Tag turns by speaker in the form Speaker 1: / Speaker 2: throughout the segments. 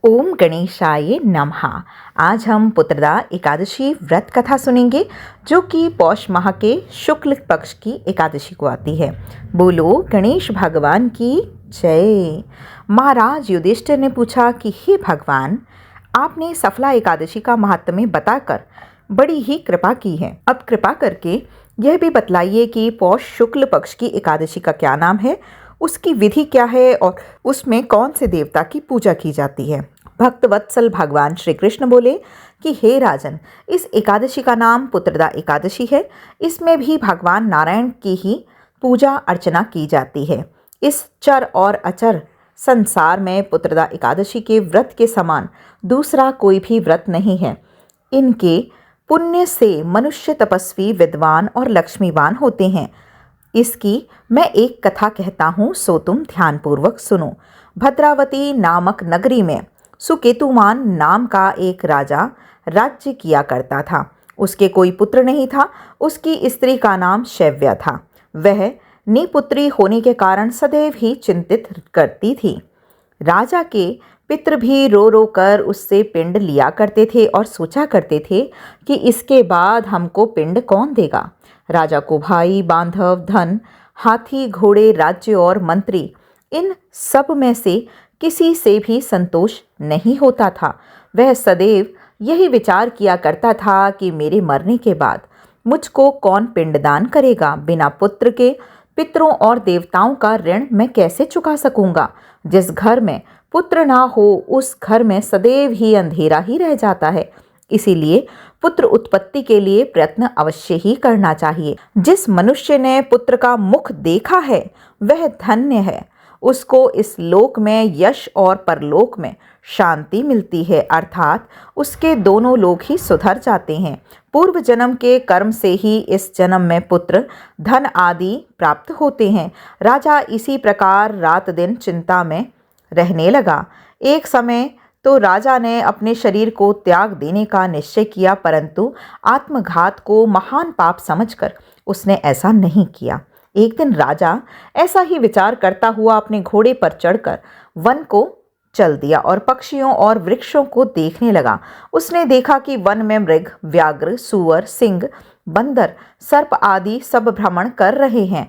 Speaker 1: ओम गणेशाय नमः। आज हम पुत्रदा एकादशी व्रत कथा सुनेंगे जो कि पौष माह के शुक्ल पक्ष की एकादशी को आती है। बोलो गणेश भगवान की जय। महाराज युधिष्ठिर ने पूछा कि हे भगवान, आपने सफला एकादशी का महात्म्य बताकर बड़ी ही कृपा की है। अब कृपा करके यह भी बतलाइए कि पौष शुक्ल पक्ष की एकादशी का क्या नाम है, उसकी विधि क्या है और उसमें कौन से देवता की पूजा की जाती है। भक्त वत्सल भगवान श्री कृष्ण बोले कि हे राजन, इस एकादशी का नाम पुत्रदा एकादशी है। इसमें भी भगवान नारायण की ही पूजा अर्चना की जाती है। इस चर और अचर संसार में पुत्रदा एकादशी के व्रत के समान दूसरा कोई भी व्रत नहीं है। इनके पुण्य से मनुष्य तपस्वी, विद्वान और लक्ष्मीवान होते हैं। इसकी मैं एक कथा कहता हूँ, सो तुम ध्यानपूर्वक सुनो। भद्रावती नामक नगरी में सुकेतुमान नाम का एक राजा राज्य किया करता था। उसके कोई पुत्र नहीं था। उसकी स्त्री का नाम शैव्या था। वह निपुत्री होने के कारण सदैव ही चिंतित करती थी। राजा के पितृ भी रो रो कर उससे पिंड लिया करते थे और सोचा करते थे कि इसके बाद हमको पिंड कौन देगा। राजा को भाई, बांधव, धन, हाथी, घोड़े, राज्य और मंत्री, इन सब में से किसी से भी संतोष नहीं होता था। वह सदैव यही विचार किया करता था कि मेरे मरने के बाद मुझको कौन पिंडदान करेगा। बिना पुत्र के पितरों और देवताओं का ऋण मैं कैसे चुका सकूंगा। जिस घर में पुत्र ना हो उस घर में सदैव ही अंधेरा ही रह जाता है। इसीलिए पुत्र उत्पत्ति के लिए प्रयत्न अवश्य ही करना चाहिए। जिस मनुष्य ने पुत्र का मुख देखा है वह धन्य है। उसको इस लोक में यश और परलोक में शांति मिलती है, अर्थात उसके दोनों लोग ही सुधर जाते हैं। पूर्व जन्म के कर्म से ही इस जन्म में पुत्र, धन आदि प्राप्त होते हैं। राजा इसी प्रकार रात दिन चिंता में रहने लगा। एक समय तो राजा ने अपने शरीर को त्याग देने का निश्चय किया, परंतु आत्मघात को महान पाप समझकर उसने ऐसा नहीं किया। एक दिन राजा ऐसा ही विचार करता हुआ अपने घोड़े पर चढ़कर वन को चल दिया और पक्षियों और वृक्षों को देखने लगा। उसने देखा कि वन में मृग, व्याघ्र, सूअर, सिंह, बंदर, सर्प आदि सब भ्रमण कर रहे हैं।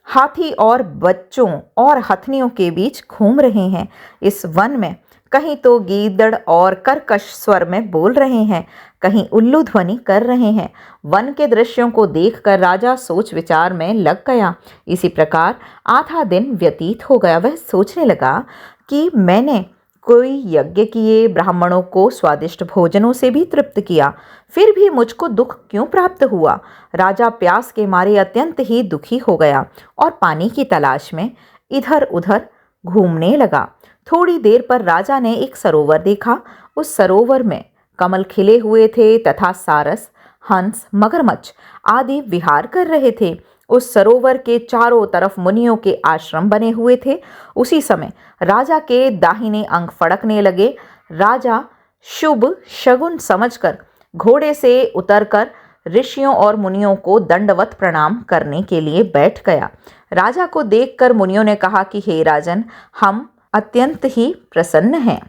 Speaker 1: हाथी और बच्चों और हथनियों के बीच घूम रहे हैं। इस वन में कहीं तो गीदड़ और कर्कश स्वर में बोल रहे हैं, कहीं उल्लू ध्वनि कर रहे हैं। वन के दृश्यों को देखकर राजा सोच विचार में लग गया। इसी प्रकार आधा दिन व्यतीत हो गया। वह सोचने लगा कि मैंने कोई यज्ञ किए, ब्राह्मणों को स्वादिष्ट भोजनों से भी तृप्त किया, फिर भी मुझको दुख क्यों प्राप्त हुआ। राजा प्यास के मारे अत्यंत ही दुखी हो गया और पानी की तलाश में इधर उधर घूमने लगा। थोड़ी देर पर राजा ने एक सरोवर देखा। उस सरोवर में कमल खिले हुए थे तथा सारस, हंस, मगरमच्छ आदि विहार कर रहे थे। उस सरोवर के चारों तरफ मुनियों के आश्रम बने हुए थे। उसी समय राजा के दाहिने अंग फड़कने लगे। राजा शुभ शगुन समझकर घोड़े से उतरकर ऋषियों और मुनियों को दंडवत प्रणाम करने के लिए बैठ गया। राजा को देखकर मुनियों ने कहा कि हे राजन, हम अत्यंत ही प्रसन्न हैं।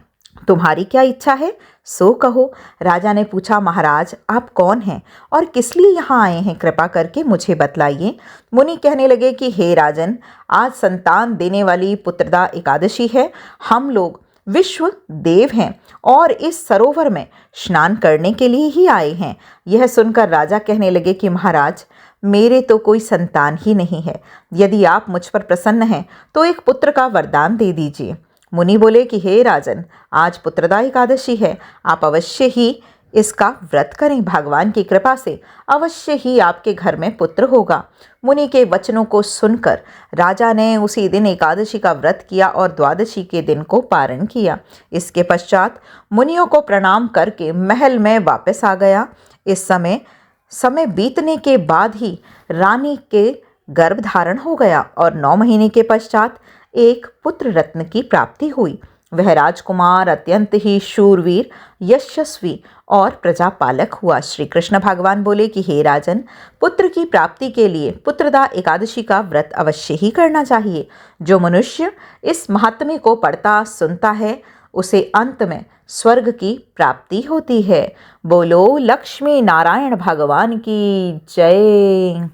Speaker 1: तुम्हारी क्या इच्छा है सो कहो। राजा ने पूछा, महाराज आप कौन हैं और किस लिए यहाँ आए हैं, कृपा करके मुझे बतलाइए। मुनि कहने लगे कि हे राजन, आज संतान देने वाली पुत्रदा एकादशी है। हम लोग विश्व देव हैं और इस सरोवर में स्नान करने के लिए ही आए हैं। यह सुनकर राजा कहने लगे कि महाराज, मेरे तो कोई संतान ही नहीं है। यदि आप मुझ पर प्रसन्न हैं तो एक पुत्र का वरदान दे दीजिए। मुनि बोले कि हे राजन, आज पुत्रदा एकादशी है, आप अवश्य ही इसका व्रत करें। भगवान की कृपा से अवश्य ही आपके घर में पुत्र होगा। मुनि के वचनों को सुनकर राजा ने उसी दिन एकादशी का व्रत किया और द्वादशी के दिन को पारण किया। इसके पश्चात मुनियों को प्रणाम करके महल में वापस आ गया। इस समय बीतने के बाद ही रानी के गर्भ धारण हो गया और 9 महीने के पश्चात एक पुत्र रत्न की प्राप्ति हुई। वह राजकुमार अत्यंत ही शूरवीर, यशस्वी और प्रजापालक हुआ। श्री कृष्ण भगवान बोले कि हे राजन, पुत्र की प्राप्ति के लिए पुत्रदा एकादशी का व्रत अवश्य ही करना चाहिए। जो मनुष्य इस महात्म्य को पढ़ता सुनता है उसे अंत में स्वर्ग की प्राप्ति होती है। बोलो लक्ष्मी नारायण भगवान की जय।